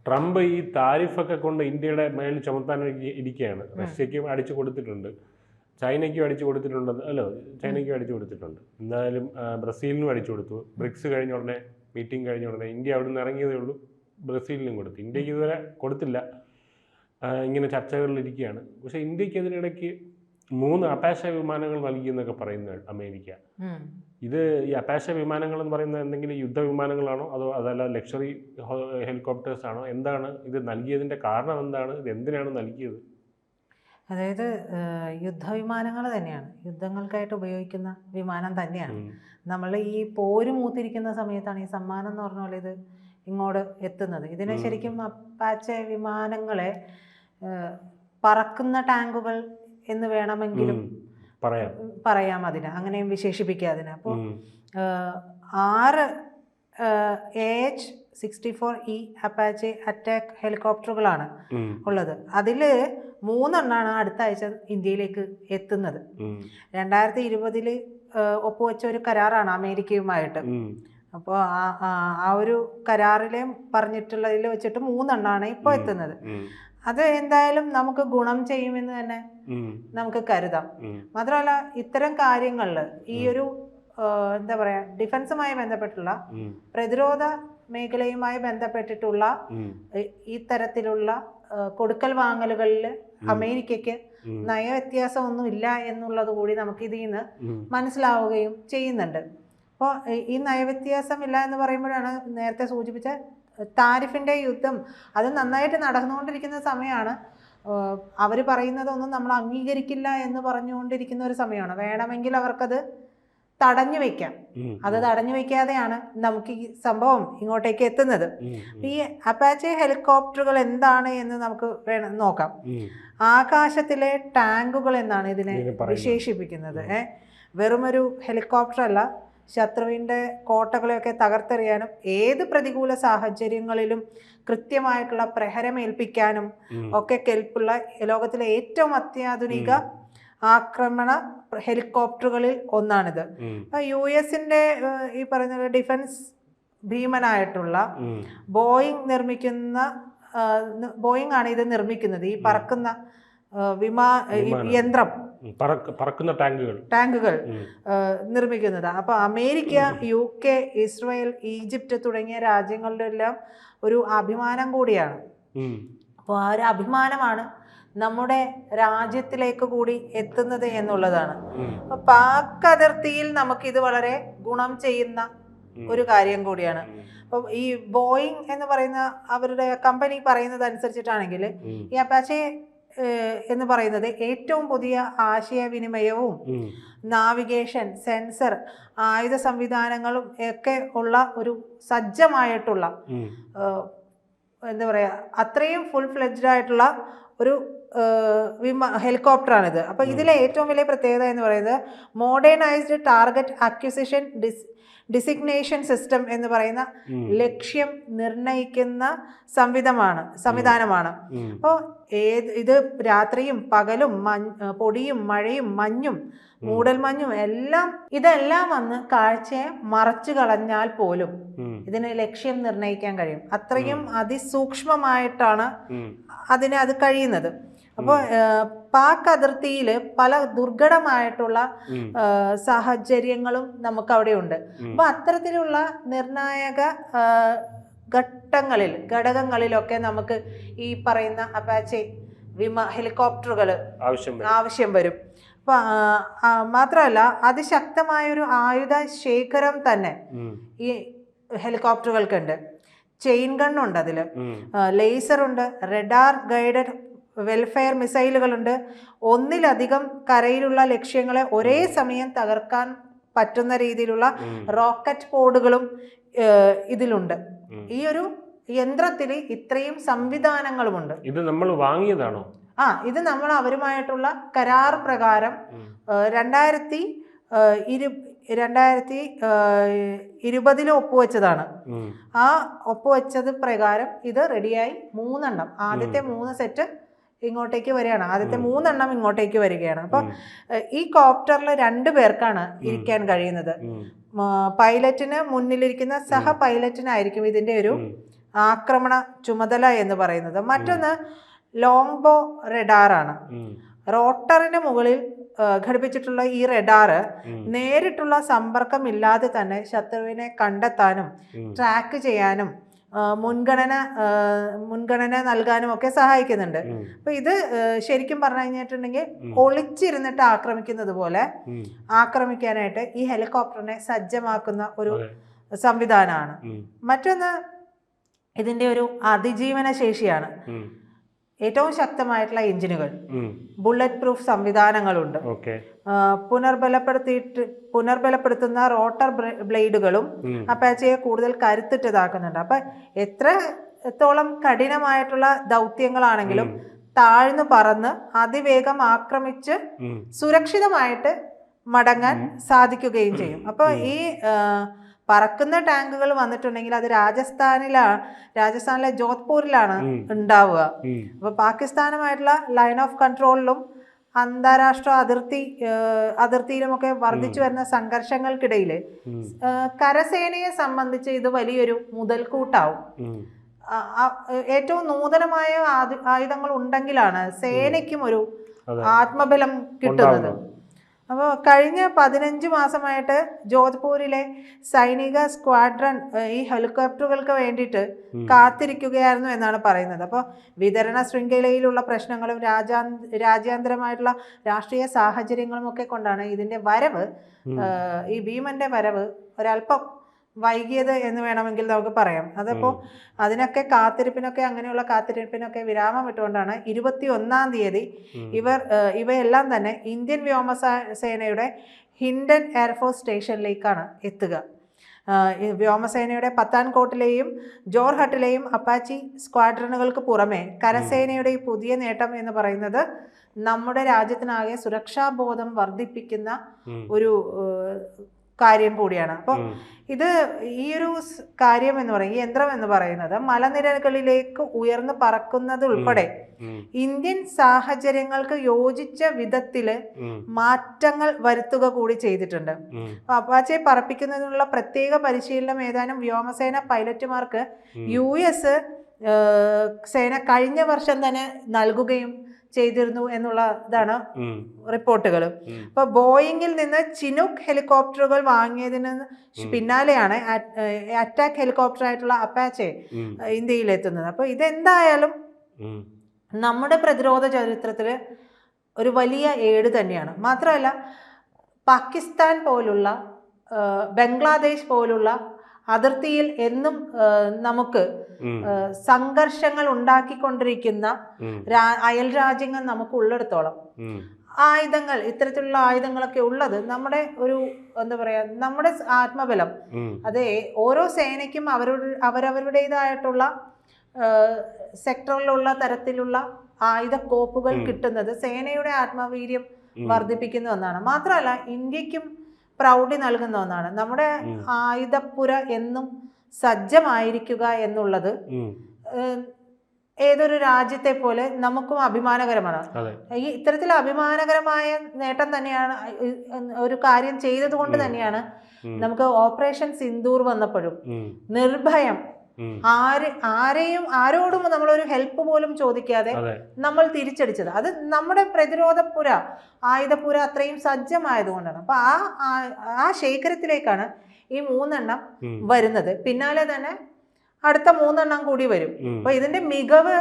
Trump ഈ താരിഫൊക്കെ കൊണ്ട് ഇന്ത്യയുടെ മേലിൽ ചുമത്താൻ ഇരിക്കുകയാണ്. റഷ്യയ്ക്കും അടിച്ചു കൊടുത്തിട്ടുണ്ട്, ചൈനയ്ക്കും അടിച്ചു കൊടുത്തിട്ടുണ്ട്, ചൈനയ്ക്കും അടിച്ചു കൊടുത്തിട്ടുണ്ട്. എന്തായാലും ബ്രസീലിനും അടിച്ചു കൊടുത്തു. ബ്രിക്സ് കഴിഞ്ഞ ഉടനെ, മീറ്റിംഗ് കഴിഞ്ഞ ഉടനെ ഇന്ത്യ അവിടെ നിന്ന് ഇറങ്ങിയതേ ഉള്ളൂ, ബ്രസീലിനും കൊടുത്തു. ഇന്ത്യക്ക് ഇതുവരെ കൊടുത്തില്ല. ഇങ്ങനെ ചർച്ചകളിലിരിക്കുകയാണ്. പക്ഷേ ഇന്ത്യക്കെതിരിടയ്ക്ക് 3 അപാഷ വിമാനങ്ങൾ നൽകിയെന്നൊക്കെ പറയുന്നത് അമേരിക്ക. ഇത് ഈ അപാഷ വിമാനങ്ങൾ എന്ന് പറയുന്നത് എന്തെങ്കിലും യുദ്ധവിമാനങ്ങളാണോ അതല്ല ലക്ഷറി ഹെലികോപ്റ്റേഴ്സ് ആണോ? എന്താണ് ഇത് നൽകിയതിൻ്റെ കാരണം? എന്താണ് ഇത്, എന്തിനാണ് നൽകിയത്? അതായത് യുദ്ധവിമാനങ്ങൾ തന്നെയാണ്, യുദ്ധങ്ങൾക്കായിട്ട് ഉപയോഗിക്കുന്ന വിമാനം തന്നെയാണ്. നമ്മൾ ഈ പോര് മൂത്തിരിക്കുന്ന സമയത്താണ് ഈ സമ്മാനം എന്ന് പറഞ്ഞ പോലെ ഇത് ഇങ്ങോട്ട് എത്തുന്നത്. ഇതിനെ ശരിക്കും അപ്പാച്ചെ വിമാനങ്ങളെ പറക്കുന്ന ടാങ്കുകൾ എന്ന് വേണമെങ്കിലും പറയാം, അതിന് അങ്ങനെയും വിശേഷിപ്പിക്കുക അതിന്. അപ്പോൾ 6 AH-64E അപ്പാച്ചെ അറ്റാക്ക് ഹെലികോപ്റ്ററുകളാണ് ഉള്ളത്. അതിൽ 3 എണ്ണമാണ് അടുത്ത ആഴ്ച ഇന്ത്യയിലേക്ക് എത്തുന്നത്. 2020 ഒപ്പുവെച്ച ഒരു കരാറാണ് അമേരിക്കയുമായിട്ട്. അപ്പോൾ ആ ഒരു കരാറിലെ പറഞ്ഞിട്ടുള്ളതിൽ വെച്ചിട്ട് 3 എണ്ണമാണ് ഇപ്പോൾ എത്തുന്നത്. അത് എന്തായാലും നമുക്ക് ഗുണം ചെയ്യുമെന്ന് തന്നെ നമുക്ക് കരുതാം. മാത്രമല്ല ഇത്തരം കാര്യങ്ങളിൽ ഈ ഒരു എന്താ പറയാ, ഡിഫൻസുമായി ബന്ധപ്പെട്ടുള്ള, പ്രതിരോധ മേഖലയുമായി ബന്ധപ്പെട്ടിട്ടുള്ള ഈ തരത്തിലുള്ള കൊടുക്കൽ വാങ്ങലുകളിൽ അമേരിക്കയ്ക്ക് നയവ്യത്യാസമൊന്നും ഇല്ല എന്നുള്ളത് കൂടി നമുക്ക് ഇതിൽ നിന്ന് മനസ്സിലാവുകയും ചെയ്യുന്നുണ്ട്. അപ്പോൾ ഈ നയവ്യത്യാസം ഇല്ല എന്ന് പറയുമ്പോഴാണ് നേരത്തെ സൂചിപ്പിച്ച താരിഫിൻ്റെ യുദ്ധം അത് നന്നായിട്ട് നടന്നുകൊണ്ടിരിക്കുന്ന സമയമാണ്. അവർ പറയുന്നതൊന്നും നമ്മൾ അംഗീകരിക്കില്ല എന്ന് പറഞ്ഞുകൊണ്ടിരിക്കുന്ന ഒരു സമയമാണ്. വേണമെങ്കിൽ അവർക്കത് തടഞ്ഞു വെക്കാം. അത് തടഞ്ഞു വെക്കാതെയാണ് നമുക്ക് ഈ സംഭവം ഇങ്ങോട്ടേക്ക് എത്തുന്നത്. ഈ അപ്പാച്ചെ ഹെലികോപ്റ്ററുകൾ എന്താണ് എന്ന് നമുക്ക് നോക്കാം. ആകാശത്തിലെ ടാങ്കുകൾ എന്നാണ് ഇതിനെ വിശേഷിപ്പിക്കുന്നത്. വെറുമൊരു ഹെലികോപ്റ്റർ അല്ല, ശത്രുവിൻ്റെ കോട്ടകളെയൊക്കെ തകർത്തെറിയാനും ഏത് പ്രതികൂല സാഹചര്യങ്ങളിലും കൃത്യമായിട്ടുള്ള പ്രഹരമേൽപ്പിക്കാനും ഒക്കെ കെൽപ്പുള്ള ലോകത്തിലെ ഏറ്റവും അത്യാധുനിക ആക്രമണ ഹെലികോപ്റ്ററുകളിൽ ഒന്നാണിത്. US-ന്റെ ഈ പറയുന്ന ഡിഫൻസ് ഭീമനായിട്ടുള്ള ബോയിങ് ആണ് ഇത് നിർമ്മിക്കുന്നത്. ഈ പറക്കുന്ന യന്ത്രം, പറക്കുന്ന ടാങ്കുകൾ നിർമ്മിക്കുന്നത്. അപ്പോൾ അമേരിക്ക, UK, ഇസ്രായേൽ, ഈജിപ്റ്റ് തുടങ്ങിയ രാജ്യങ്ങളിലെല്ലാം ഒരു അഭിമാനം കൂടിയാണ്. അപ്പോൾ ആ ഒരു അഭിമാനമാണ് നമ്മുടെ രാജ്യത്തിലേക്ക് കൂടി എത്തുന്നത് എന്നുള്ളതാണ്. അപ്പോൾ പാക് അതിർത്തിയിൽ നമുക്കിത് വളരെ ഗുണം ചെയ്യുന്ന ഒരു കാര്യം കൂടിയാണ്. അപ്പം ഈ ബോയിങ് എന്ന് പറയുന്ന അവരുടെ കമ്പനി പറയുന്നത് അനുസരിച്ചിട്ടാണെങ്കിൽ ഈ അപ്പാച്ചെ എന്ന് പറയുന്നത് ഏറ്റവും പുതിയ ആശയവിനിമയവും നാവിഗേഷൻ, സെൻസർ, ആയുധ സംവിധാനങ്ങളും ഒക്കെ ഉള്ള ഒരു സജ്ജമായിട്ടുള്ള എന്താ പറയുക, അത്രയും ഫുൾ ഫ്ലെഡ്ജ്ഡ് ആയിട്ടുള്ള ഒരു ഹെലികോപ്റ്ററാണിത്. അപ്പോൾ ഇതിലെ ഏറ്റവും വലിയ പ്രത്യേകത എന്ന് പറയുന്നത് modernised target acquisition designation system എന്ന് പറയുന്ന ലക്ഷ്യം നിർണയിക്കുന്ന സംവിധാനമാണ്. അപ്പോൾ ഇത് രാത്രിയും പകലും പൊടിയും മഴയും മഞ്ഞും മൂടൽമഞ്ഞും ഇതെല്ലാം വന്ന് കാഴ്ചയെ മറച്ചു കളഞ്ഞാൽ പോലും ഇതിന് ലക്ഷ്യം നിർണയിക്കാൻ കഴിയും. അത്രയും അതിസൂക്ഷ്മമായിട്ടാണ് അത് കഴിയുന്നത്. അപ്പോൾ പാക് അതിർത്തിയിൽ പല ദുർഘടമായിട്ടുള്ള സാഹചര്യങ്ങളും നമുക്ക് അവിടെ ഉണ്ട്. അപ്പോൾ അത്തരത്തിലുള്ള നിർണായക ഘടകങ്ങളിലൊക്കെ നമുക്ക് ഈ പറയുന്ന അപ്പാച്ചെ ഹെലികോപ്റ്ററുകൾ ആവശ്യം വരും. മാത്രമല്ല അതിശക്തമായൊരു ആയുധ ശേഖരം തന്നെ ഈ ഹെലികോപ്റ്ററുകൾക്കുണ്ട്. ചെയിൻ ഗണ്ണുണ്ട്, അതിൽ ലേസറുണ്ട്, റഡാർ ഗൈഡഡ് വെൽഫെയർ മിസൈലുകളുണ്ട്. ഒന്നിലധികം കരയിലുള്ള ലക്ഷ്യങ്ങളെ ഒരേ സമയം തകർക്കാൻ പറ്റുന്ന രീതിയിലുള്ള റോക്കറ്റ് പോഡുകളും ഇതിലുണ്ട്. ഈ ഒരു യന്ത്രത്തിൽ ഇത്രയും സംവിധാനങ്ങളുമുണ്ട്. ഇത് നമ്മൾ വാങ്ങിയതാണോ? ഇത് നമ്മൾ അവരുമായിട്ടുള്ള കരാർ പ്രകാരം 2020 ഒപ്പുവെച്ചതാണ്. ആ ഒപ്പുവെച്ചത് പ്രകാരം ഇത് റെഡിയായി 3 എണ്ണം, ആദ്യത്തെ 3 സെറ്റ് ഇങ്ങോട്ടേക്ക് വരികയാണ്. ആദ്യത്തെ 3 എണ്ണം ഇങ്ങോട്ടേക്ക് വരികയാണ്. അപ്പൊ ഈ കോപ്റ്ററിൽ 2 പേർക്കാണ് ഇരിക്കാൻ കഴിയുന്നത്. പൈലറ്റിന് മുന്നിലിരിക്കുന്ന സഹ പൈലറ്റിനായിരിക്കും ഇതിന്റെ ഒരു ആക്രമണ ചുമതല എന്ന് പറയുന്നത്. മറ്റൊന്ന് ലോങ് ബോ റഡാറാണ്. റോട്ടറിന് മുകളിൽ ഘടിപ്പിച്ചിട്ടുള്ള ഈ റഡാറ് നേരിട്ടുള്ള സമ്പർക്കമില്ലാതെ തന്നെ ശത്രുവിനെ കണ്ടെത്താനും ട്രാക്ക് ചെയ്യാനും മുൻഗണന നൽകാനും ഒക്കെ സഹായിക്കുന്നുണ്ട്. അപ്പൊ ഇത് ശരിക്കും പറഞ്ഞു കഴിഞ്ഞിട്ടുണ്ടെങ്കിൽ ഒളിച്ചിരുന്നിട്ട് ആക്രമിക്കുന്നത് പോലെ ആക്രമിക്കാനായിട്ട് ഈ ഹെലികോപ്റ്ററിനെ സജ്ജമാക്കുന്ന ഒരു സംവിധാനമാണ്. മറ്റൊന്ന് ഇതിന്റെ ഒരു അതിജീവന ശേഷിയാണ്. ഏറ്റവും ശക്തമായിട്ടുള്ള എഞ്ചിനുകൾ, ബുള്ളറ്റ് പ്രൂഫ് സംവിധാനങ്ങളുണ്ട്, പുനർബലപ്പെടുത്തുന്ന റോട്ടർ ബ്ലേഡുകളും അപ്പാച്ചയെ കൂടുതൽ കരുത്തുറ്റതാക്കുന്നുണ്ട്. അപ്പൊ എത്രത്തോളം കഠിനമായിട്ടുള്ള ദൗത്യങ്ങളാണെങ്കിലും താഴ്ന്നു പറന്ന് അതിവേഗം ആക്രമിച്ച് സുരക്ഷിതമായിട്ട് മടങ്ങാൻ സാധിക്കുകയും ചെയ്യും. അപ്പൊ ഈ പറക്കുന്ന ടാങ്കുകൾ വന്നിട്ടുണ്ടെങ്കിൽ അത് രാജസ്ഥാനിലെ ജോധ്പൂരിലാണ് ഉണ്ടാവുക. അപ്പൊ പാകിസ്ഥാനുമായിട്ടുള്ള ലൈൻ ഓഫ് കൺട്രോളിലും അന്താരാഷ്ട്ര അതിർത്തിയിലുമൊക്കെ വർദ്ധിച്ചു വരുന്ന സംഘർഷങ്ങൾക്കിടയിൽ കരസേനയെ സംബന്ധിച്ച് ഇത് വലിയൊരു മുതൽക്കൂട്ടാവും. ഏറ്റവും നൂതനമായ ആയുധങ്ങൾ ഉണ്ടെങ്കിലാണ് സേനയ്ക്കും ഒരു ആത്മബലം കിട്ടുന്നത്. അപ്പോൾ കഴിഞ്ഞ 15 മാസമായിട്ട് ജോധ്പൂരിലെ സൈനിക സ്ക്വാഡ്രൺ ഈ ഹെലികോപ്റ്ററുകൾക്ക് വേണ്ടിയിട്ട് കാത്തിരിക്കുകയായിരുന്നു എന്നാണ് പറയുന്നത്. അപ്പോൾ വിതരണ ശൃംഖലയിലുള്ള പ്രശ്നങ്ങളും രാജ്യാന്തരമായിട്ടുള്ള രാഷ്ട്രീയ സാഹചര്യങ്ങളും ഒക്കെ കൊണ്ടാണ് ഇതിന്റെ വരവ്, ഈ ഭീമന്റെ വരവ് ഒരല്പം വൈകിയത് എന്ന് വേണമെങ്കിൽ നമുക്ക് പറയാം. അതപ്പോൾ അതിനൊക്കെ അങ്ങനെയുള്ള കാത്തിരിപ്പിനൊക്കെ വിരാമം ഇട്ടുകൊണ്ടാണ് 21-ാം തീയതി ഇവയെല്ലാം തന്നെ ഇന്ത്യൻ വ്യോമസേനയുടെ ഹിൻഡൻ എയർഫോഴ്സ് സ്റ്റേഷനിലേക്കാണ് എത്തുക. വ്യോമസേനയുടെ പത്താൻകോട്ടിലെയും ജോർഹട്ടിലെയും അപ്പാച്ചി സ്ക്വാഡ്രണുകൾക്ക് പുറമെ കരസേനയുടെ ഈ പുതിയ നേട്ടം എന്ന് പറയുന്നത് നമ്മുടെ രാജ്യത്തിനാകെ സുരക്ഷാബോധം വർദ്ധിപ്പിക്കുന്ന ഒരു കാര്യം കൂടിയാണ്. അപ്പം ഈ ഒരു കാര്യം എന്ന് പറയുന്നത്, ഈ യന്ത്രം എന്ന് പറയുന്നത് മലനിരകളിലേക്ക് ഉയർന്നു പറക്കുന്നത് ഉൾപ്പെടെ ഇന്ത്യൻ സാഹചര്യങ്ങൾക്ക് യോജിച്ച വിധത്തില് മാറ്റങ്ങൾ വരുത്തുക കൂടി ചെയ്തിട്ടുണ്ട്. അപ്പാച്ചെ പറപ്പിക്കുന്നതിനുള്ള പ്രത്യേക പരിശീലനം ഏതാനും വ്യോമസേന പൈലറ്റുമാർക്ക് US സേന കഴിഞ്ഞ വർഷം തന്നെ നൽകുകയും ചെയ്തിരുന്നു എന്നുള്ളതാണ് റിപ്പോർട്ടുകൾ. അപ്പൊ ബോയിങ്ങിൽ നിന്ന് ചിനൂക്ക് ഹെലികോപ്റ്ററുകൾ വാങ്ങിയതിന് പിന്നാലെയാണ് അറ്റാക്ക് ഹെലികോപ്റ്റർ ആയിട്ടുള്ള അപ്പാച്ചെ ഇന്ത്യയിൽ എത്തുന്നത്. അപ്പൊ ഇതെന്തായാലും നമ്മുടെ പ്രതിരോധ ചരിത്രത്തില് ഒരു വലിയ ഏട് തന്നെയാണ്. മാത്രമല്ല പാകിസ്ഥാൻ പോലുള്ള ബംഗ്ലാദേശ് പോലുള്ള അതിർത്തിയിൽ എന്നും നമുക്ക് സംഘർഷങ്ങൾ ഉണ്ടാക്കിക്കൊണ്ടിരിക്കുന്ന അയൽ രാജ്യങ്ങൾ നമുക്ക് ഉള്ളിടത്തോളം ആയുധങ്ങൾ, ഇത്തരത്തിലുള്ള ആയുധങ്ങളൊക്കെ ഉള്ളത് നമ്മുടെ ഒരു എന്താ പറയാ, നമ്മുടെ ആത്മബലം, അതെ, ഓരോ സേനയ്ക്കും അവരവരുടേതായിട്ടുള്ള സെക്ടറിലുള്ള തരത്തിലുള്ള ആയുധ കോപ്പുകൾ കിട്ടുന്നത് സേനയുടെ ആത്മവീര്യം വർദ്ധിപ്പിക്കുന്ന ഒന്നാണ്. മാത്രമല്ല ഇന്ത്യക്കും പ്രൗഢി നൽകുന്ന ഒന്നാണ്. നമ്മുടെ ആയുധപ്പുര എന്നും സജ്ജമായിരിക്കുക എന്നുള്ളത് ഏതൊരു രാജ്യത്തെ പോലെ നമുക്കും അഭിമാനകരമാണ്. ഈ ഇത്തരത്തിൽ അഭിമാനകരമായ നേട്ടം തന്നെയാണ്, ഒരു കാര്യം ചെയ്തത് കൊണ്ട് തന്നെയാണ് നമുക്ക് ഓപ്പറേഷൻ സിന്ദൂർ വന്നപ്പോഴും നിർഭയം ആരോടും നമ്മളൊരു ഹെൽപ്പ് പോലും ചോദിക്കാതെ നമ്മൾ തിരിച്ചടിച്ചത്. അത് നമ്മുടെ പ്രതിരോധപ്പുര, ആയുധപ്പുര അത്രയും സജ്ജമായതുകൊണ്ടാണ്. അപ്പൊ ആ ശേഖരത്തിലേക്കാണ് ഈ 3 എണ്ണം വരുന്നത്. പിന്നാലെ തന്നെ അടുത്ത 3 എണ്ണം കൂടി വരും. അപ്പൊ ഇതിന്റെ മികവ്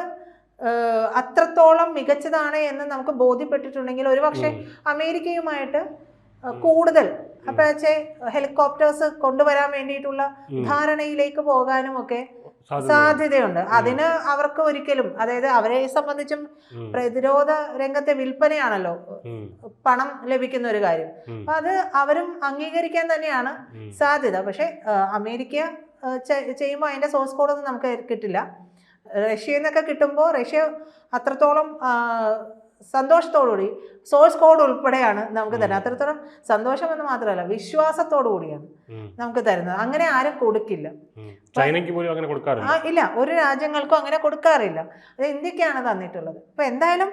അത്രത്തോളം മികച്ചതാണ് എന്ന് നമുക്ക് ബോധ്യപ്പെട്ടിട്ടുണ്ടെങ്കിൽ ഒരുപക്ഷെ അമേരിക്കയുമായിട്ട് കൂടുതൽ അപ്പാച്ചെ ഹെലികോപ്റ്റേഴ്സ് കൊണ്ടുവരാൻ വേണ്ടിയിട്ടുള്ള ധാരണയിലേക്ക് പോകാനും ഒക്കെ സാധ്യതയുണ്ട്. അതിന് അവർക്ക് ഒരിക്കലും, അതായത് അവരെ സംബന്ധിച്ചും പ്രതിരോധ രംഗത്തെ വിൽപ്പനയാണല്ലോ പണം ലഭിക്കുന്ന ഒരു കാര്യം. അപ്പൊ അത് അവരും അംഗീകരിക്കാൻ തന്നെയാണ് സാധ്യത. പക്ഷെ അമേരിക്ക ചെയ്യുമ്പോൾ അതിന്റെ സോഴ്സ് കോഡൊന്നും നമുക്ക് കിട്ടില്ല. റഷ്യയിൽ നിന്നൊക്കെ കിട്ടുമ്പോൾ റഷ്യ അത്രത്തോളം സന്തോഷത്തോടുകൂടി സോഴ്സ് കോഡ് ഉൾപ്പെടെയാണ് നമുക്ക് തരുന്നത്. അത്രത്തോളം സന്തോഷമെന്ന് മാത്രമല്ല വിശ്വാസത്തോടു കൂടിയാണ് നമുക്ക് തരുന്നത്. അങ്ങനെ ആരും കൊടുക്കില്ല. ചൈനയ്ക്ക് പോലും അങ്ങനെ കൊടുക്കാറില്ല. ഇല്ല, ഒരു രാജ്യങ്ങൾക്കും അങ്ങനെ കൊടുക്കാറില്ല. അത് ഇന്ത്യക്കാണ് തന്നിട്ടുള്ളത്. അപ്പൊ എന്തായാലും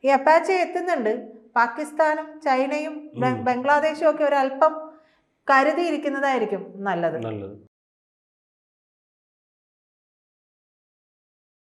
ഈ അപ്പാച്ചെ എത്തുന്നുണ്ട്. പാകിസ്ഥാനും ചൈനയും ബംഗ്ലാദേശും ഒക്കെ ഒരല്പം കരുതിയിരിക്കുന്നതായിരിക്കും നല്ലത്.